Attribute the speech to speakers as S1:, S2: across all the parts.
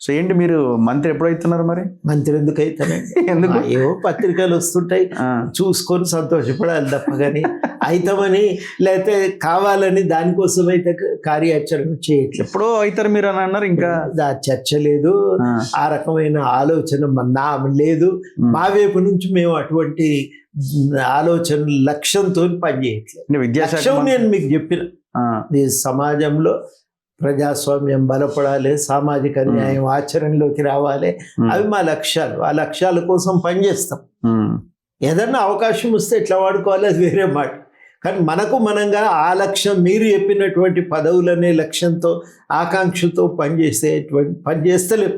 S1: So ఏంటి మీరు మంత్రి ఎప్పుడైతున్నారు మరి?
S2: మంత్రి ఎందుకు అవుతానండి?
S1: ఎందుకు?
S2: ఏవో పత్రికలు వస్తుంటాయి, చూసుకొని సంతోషపడాలి తప్ప కానీ అవుతామని లేకపోతే కావాలని దానికోసం అయితే కార్యాచరణ చేయట్లేదు.
S1: ఎప్పుడో అవుతారు మీరు అని అన్నారు, ఇంకా
S2: చర్చ లేదు, ఆ రకమైన ఆలోచన నా లేదు. మా వైపు నుంచి మేము అటువంటి ఆలోచన లక్ష్యంతో పనిచేయట్లేదు. లక్ష్యం నేను మీకు చెప్పిన, ఈ సమాజంలో ప్రజాస్వామ్యం బలపడాలి, సామాజిక న్యాయం ఆచరణలోకి రావాలి, అవి మా లక్ష్యాలు. ఆ లక్ష్యాల కోసం పనిచేస్తాం. ఏదన్నా అవకాశం వస్తే ఎట్లా వాడుకోవాలి అది వేరే మాట, కానీ మనకు మనంగా ఆ లక్ష్యం మీరు చెప్పినటువంటి పదవులనే లక్ష్యంతో ఆకాంక్షతో పనిచేస్తలేం.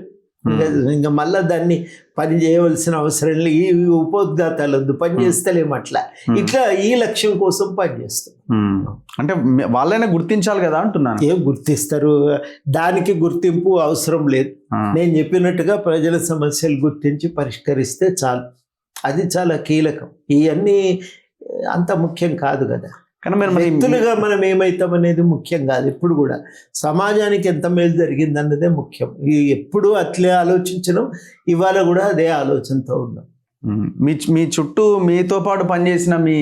S2: ఇంకా మళ్ళీ దాన్ని పని చేయవలసిన అవసరం లేదు. ఈ ఉపోద్ఘాతాలు వద్దు, పని చేస్తలేము. ఇట్లా ఈ లక్ష్యం కోసం పనిచేస్తాం.
S1: అంటే వాళ్ళైనా గుర్తించాలి కదా అంటున్నాను.
S2: ఏం గుర్తిస్తారు? దానికి గుర్తింపు అవసరం లేదు. నేను చెప్పినట్టుగా ప్రజల సమస్యలు గుర్తించి పరిష్కరిస్తే చాలు. అది చాలా కీలకం. ఇవన్నీ అంత ముఖ్యం కాదు కదా.
S1: కానీ మీరు
S2: వ్యక్తులుగా మనం ఏమవుతాం అనేది ముఖ్యం కాదు. ఎప్పుడు కూడా సమాజానికి ఎంత మేలు జరిగింది అన్నదే ముఖ్యం. ఎప్పుడు అట్లే ఆలోచించడం, ఇవాళ కూడా అదే ఆలోచనతో ఉన్నాం.
S1: మీ చుట్టూ మీతో పాటు పనిచేసిన మీ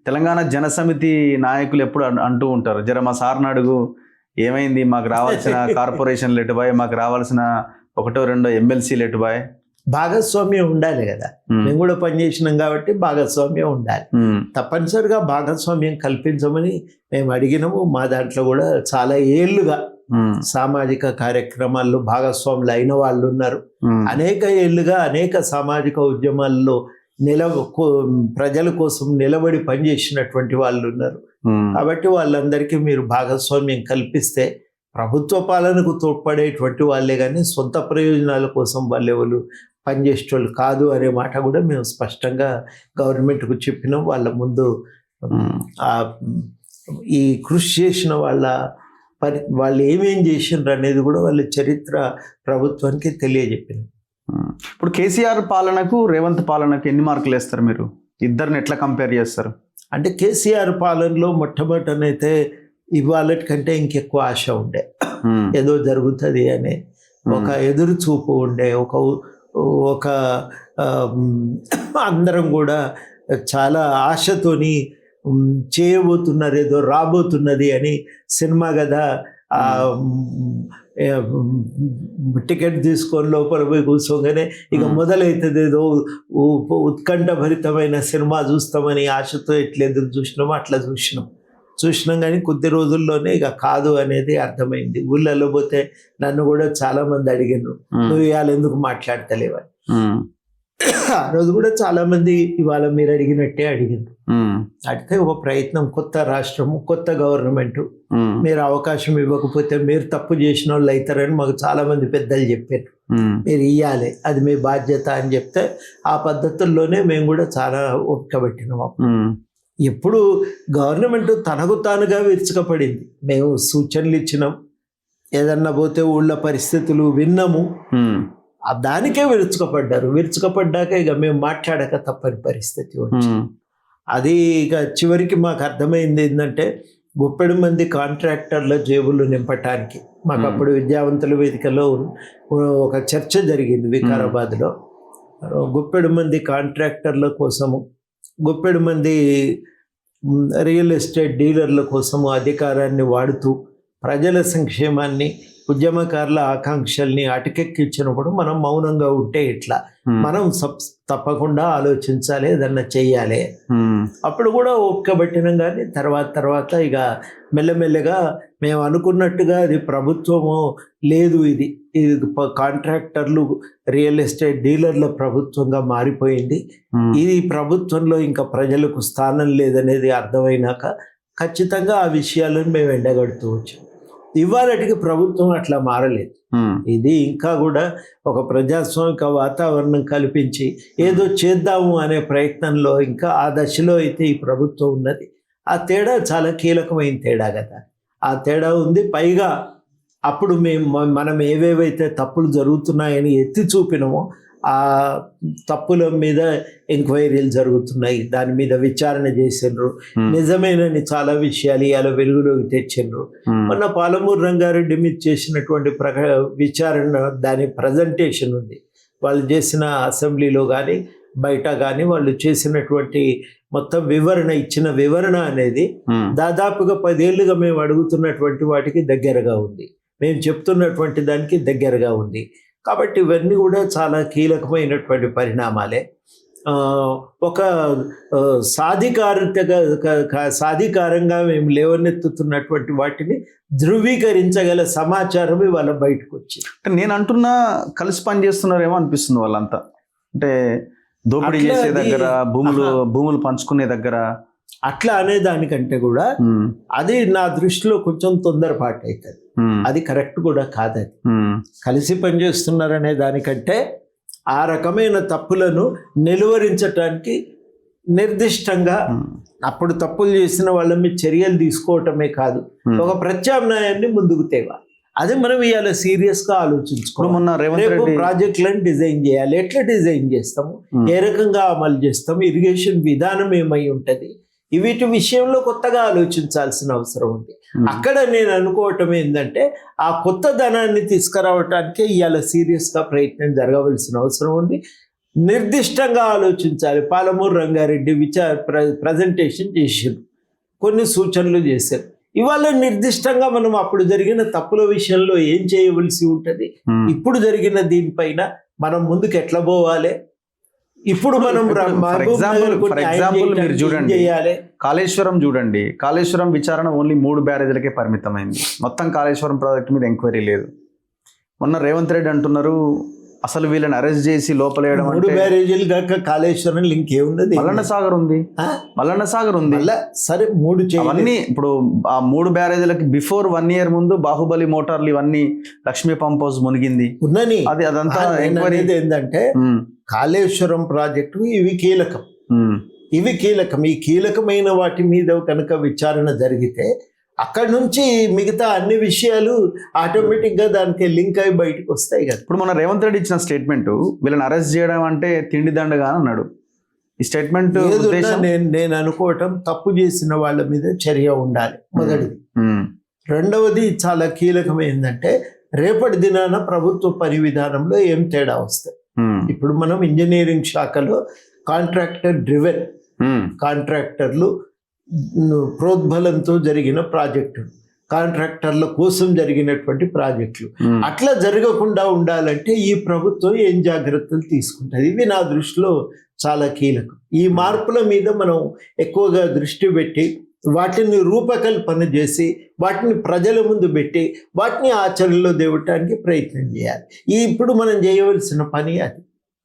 S1: తెలంగాణ జనసమితి నాయకులు ఎప్పుడు అంటూ ఉంటారు, జర మా సార్ని అడుగు, ఏమైంది, మాకు రావాల్సిన కార్పొరేషన్లు ఎటుబాయ్, మాకు రావాల్సిన 1-2 ఎమ్మెల్సీలు ఎటుబాయ్.
S2: భాగస్వామ్యం ఉండాలి కదా. మేము కూడా పనిచేసినాం కాబట్టి భాగస్వామ్యం ఉండాలి. తప్పనిసరిగా భాగస్వామ్యం కల్పించమని మేము అడిగినాము. మా దాంట్లో కూడా చాలా ఏళ్ళుగా సామాజిక కార్యక్రమాల్లో భాగస్వాములు అయిన వాళ్ళు ఉన్నారు. అనేక ఏళ్ళుగా అనేక సామాజిక ఉద్యమాల్లో ప్రజల కోసం నిలబడి పనిచేసినటువంటి వాళ్ళు ఉన్నారు. కాబట్టి వాళ్ళందరికీ మీరు భాగస్వామ్యం కల్పిస్తే ప్రభుత్వ పాలనకు తోడ్పడేటువంటి వాళ్ళే కానీ సొంత ప్రయోజనాల కోసం వాళ్ళెవరు పనిచేసేవాళ్ళు కాదు అనే మాట కూడా మేము స్పష్టంగా గవర్నమెంట్కు చెప్పినాం. వాళ్ళ ముందు ఈ కృషి చేసిన వాళ్ళు ఏమేం చేసినారు అనేది కూడా వాళ్ళ చరిత్ర ప్రభుత్వానికి తెలియజెప్పినాం.
S1: ఇప్పుడు కేసీఆర్ పాలనకు రేవంత్ పాలనకు ఎన్ని మార్కులు వేస్తారు మీరు? ఇద్దరిని ఎట్లా కంపేర్ చేస్తారు?
S2: అంటే కేసీఆర్ పాలనలో మొట్టమొదటనైతే ఇవాళ కంటే ఇంకెక్కువ ఆశ ఉండే, ఏదో జరుగుతుంది అనే ఒక ఎదురు చూపు ఉండే, ఒక అందరం కూడా చాలా ఆశతోని చేయబోతున్నారు, ఏదో రాబోతున్నది అని. సినిమా కదా, టికెట్ తీసుకొని లోపల పోయి కూర్చోగానే ఇక మొదలవుతుంది ఏదో ఉత్కంఠభరితమైన సినిమా చూస్తామని ఆశతో ఎట్లా ఎదురు చూసినామో అట్లా చూసినాం కానీ కొద్ది రోజుల్లోనే ఇక కాదు అనేది అర్థమైంది. ఊళ్ళలో పోతే నన్ను కూడా చాలా మంది అడిగినారు, నువ్వు ఇవాళ ఎందుకు మాట్లాడతలేవని. ఆ రోజు కూడా చాలా మంది ఇవాళ మీరు అడిగినట్టే అడిగింది. అడిగితే ఒక ప్రయత్నం, కొత్త రాష్ట్రము, కొత్త గవర్నమెంట్, మీరు అవకాశం ఇవ్వకపోతే మీరు తప్పు చేసిన వాళ్ళు అవుతారని మాకు చాలా మంది పెద్దలు చెప్పారు. మీరు ఇవ్వాలి, అది మీ బాధ్యత అని చెప్తే ఆ పద్ధతుల్లోనే మేము కూడా చాలా ఓపిక పెట్టినాం. ఎప్పుడు గవర్నమెంట్ తనకు తానుగా విరుచుకపడింది. మేము సూచనలు ఇచ్చినాం, ఏదన్నా పోతే ఊళ్ళో పరిస్థితులు విన్నాము, దానికే విరుచుకపడ్డారు. విరుచుకపడ్డాక ఇక మేము మాట్లాడక తప్పని పరిస్థితి వచ్చింది. అది ఇక చివరికి మాకు అర్థమైంది ఏంటంటే, గుప్పెడు మంది కాంట్రాక్టర్ల జేబులు నింపటానికి మాకు అప్పుడు విద్యావంతుల వేదికలో ఒక చర్చ జరిగింది వికారాబాద్లో. గుప్పెడు మంది కాంట్రాక్టర్ల కోసము, గుప్పెడు మంది రియల్ ఎస్టేట్ డీలర్ల కోసము అధికారాన్ని వాడుతూ ప్రజల సంక్షేమాన్ని, ఉద్యమకారుల ఆకాంక్షల్ని అటకెక్కించినప్పుడు మనం మౌనంగా ఉంటే ఇట్లా మనం తప్పకుండా ఆలోచించాలి, ఏదన్నా చెయ్యాలి. అప్పుడు కూడా ఒక్కబట్టినాం. కానీ తర్వాత ఇక మెల్లమెల్లగా మేము అనుకున్నట్టుగా అది ప్రభుత్వము లేదు, ఇది కాంట్రాక్టర్లు రియల్ ఎస్టేట్ డీలర్ల ప్రభుత్వంగా మారిపోయింది. ఇది ప్రభుత్వంలో ఇంకా ప్రజలకు స్థానం లేదనేది అర్థమైనాక ఖచ్చితంగా ఆ విషయాలను మేము ఎండగడుతూ వచ్చాం. ఇవాళటికి ప్రభుత్వం అట్లా మారలేదు. ఇది ఇంకా కూడా ఒక ప్రజాస్వామిక వాతావరణం కల్పించి ఏదో చేద్దాము అనే ప్రయత్నంలో ఇంకా ఆ దశలో అయితే ఈ ప్రభుత్వం ఉన్నది. ఆ తేడా చాలా కీలకమైన తేడా కదా. ఆ తేడా ఉంది. పైగా అప్పుడు మనం ఏవేవైతే తప్పులు జరుగుతున్నాయని ఎత్తి చూపినామో ఆ తప్పుల మీద ఎంక్వైరీలు జరుగుతున్నాయి, దాని మీద విచారణ చేసిండ్రు, నిజమేనని చాలా విషయాలు ఇవాళ వెలుగులోకి తెచ్చిండ్రు. మొన్న పాలమూరు రంగారెడ్డి మీద చేసినటువంటి విచారణ, దాని ప్రజెంటేషన్ ఉంది. వాళ్ళు చేసిన అసెంబ్లీలో కానీ బయట కానీ వాళ్ళు చేసినటువంటి మొత్తం ఇచ్చిన వివరణ అనేది దాదాపుగా 10 ఏళ్ళుగా మేము అడుగుతున్నటువంటి వాటికి దగ్గరగా ఉంది, మేము చెప్తున్నటువంటి దానికి దగ్గరగా ఉంది. కాబట్టి ఇవన్నీ కూడా చాలా కీలకమైనటువంటి పరిణామాలే. ఒక సాధికారంగా మేము లేవనెత్తుతున్నటువంటి వాటిని ధృవీకరించగల సమాచారం ఇవాళ బయటకు వచ్చింది.
S1: నేను అంటున్నా కలిసి పనిచేస్తున్నారేమో అనిపిస్తుంది వాళ్ళంతా. అంటే దోపిడీ చేసే దగ్గర, భూములు పంచుకునే దగ్గర
S2: అట్లా అనే దానికంటే కూడా అది నా దృష్టిలో కొంచెం తొందరపాటు అవుతుంది. అది కరెక్ట్ కూడా కాదు. అది కలిసి పనిచేస్తున్నారనే దానికంటే ఆ రకమైన తప్పులను నిలువరించటానికి నిర్దిష్టంగా అప్పుడు తప్పులు చేసిన వాళ్ళ మీద చర్యలు తీసుకోవటమే కాదు, ఒక ప్రత్యామ్నాయాన్ని ముందుకు తేవాలి. అది మనం ఇవాళ సీరియస్గా ఆలోచించుకోవాలి. రేపు ప్రాజెక్టులను డిజైన్ చేయాలి, ఎట్లా డిజైన్ చేస్తాము, ఏ రకంగా అమలు చేస్తాము, ఇరిగేషన్ విధానం ఏమై ఉంటుంది, వీటి విషయంలో కొత్తగా ఆలోచించాల్సిన అవసరం ఉంది. అక్కడ నేను అనుకోవటం ఏంటంటే ఆ కొత్త ధనాన్ని తీసుకురావటానికే ఇవాళ సీరియస్గా ప్రయత్నం జరగవలసిన అవసరం ఉంది. నిర్దిష్టంగా ఆలోచించాలి. పాలమూరు రంగారెడ్డి ప్రజెంటేషన్ చేశారు, కొన్ని సూచనలు చేశారు. ఇవాళ నిర్దిష్టంగా మనం అప్పుడు జరిగిన తప్పుల విషయంలో ఏం చేయవలసి ఉంటుంది, ఇప్పుడు జరిగిన దీనిపైన మనం ముందుకు ఎట్లా పోవాలి, ఇప్పుడు మనం
S1: ఫర్ ఎగ్జాంపుల్ మీరు చూడండి, కాళేశ్వరం చూడండి. కాళేశ్వరం విచారణ ఓన్లీ 3 బ్యారేజీలకే పరిమితమైంది. మొత్తం కాళేశ్వరం ప్రాజెక్ట్ మీద ఎంక్వైరీ లేదు. మొన్న రేవంత్ రెడ్డి అంటున్నారు అసలు వీళ్ళని అరెస్ట్ చేసి లోపలేయడం.
S2: 3 బ్యారేజీలు కాక కాళేశ్వరం లింక్ ఏమున్నది?
S1: మల్లన్న సాగర్ ఉంది, మల్లన్న సాగర్ ఉంది.
S2: సరే 3
S1: అవన్నీ ఇప్పుడు ఆ 3 బ్యారేజీలకి బిఫోర్ 1 year ముందు బాహుబలి మోటార్లు ఇవన్నీ లక్ష్మీ పంప్ హౌస్ మునిగింది.
S2: అది అదంతా ఎంక్వైరీ ఏంటంటే కాళేశ్వరం ప్రాజెక్టు ఇవి కీలకం. ఈ కీలకమైన వాటి మీద కనుక విచారణ జరిగితే అక్కడ నుంచి మిగతా అన్ని విషయాలు ఆటోమేటిక్గా దానికి లింక్ అయి బయటకు వస్తాయి కదా.
S1: ఇప్పుడు మన రేవంత్ రెడ్డి ఇచ్చిన స్టేట్మెంట్ వీళ్ళని అరెస్ట్ చేయడం అంటే తిండి దండగా అన్నాడు. ఈ స్టేట్మెంట్
S2: నేను అనుకోవటం తప్పు చేసిన వాళ్ళ మీద చర్య ఉండాలి మొదటిది. రెండవది చాలా కీలకం ఏంటంటే రేపటి దినాన ప్రభుత్వ పని విధానంలో ఏం తేడా వస్తాయి. ఇప్పుడు మనం ఇంజనీరింగ్ శాఖలో కాంట్రాక్టర్ డ్రివెన్, కాంట్రాక్టర్లు ప్రోద్బలంతో జరిగిన ప్రాజెక్టులు, కాంట్రాక్టర్ల కోసం జరిగినటువంటి ప్రాజెక్టులు అట్లా జరగకుండా ఉండాలంటే ఈ ప్రభుత్వం ఏం జాగ్రత్తలు తీసుకుంటుంది, ఇవి నా దృష్టిలో చాలా కీలకం. ఈ మార్పుల మీద మనం ఎక్కువగా దృష్టి పెట్టి వాటిని రూపకల్పన చేసి వాటిని ప్రజల ముందు పెట్టి వాటిని ఆచరణలో తేవటానికి ప్రయత్నం చేయాలి. ఇప్పుడు మనం చేయవలసిన పని అది.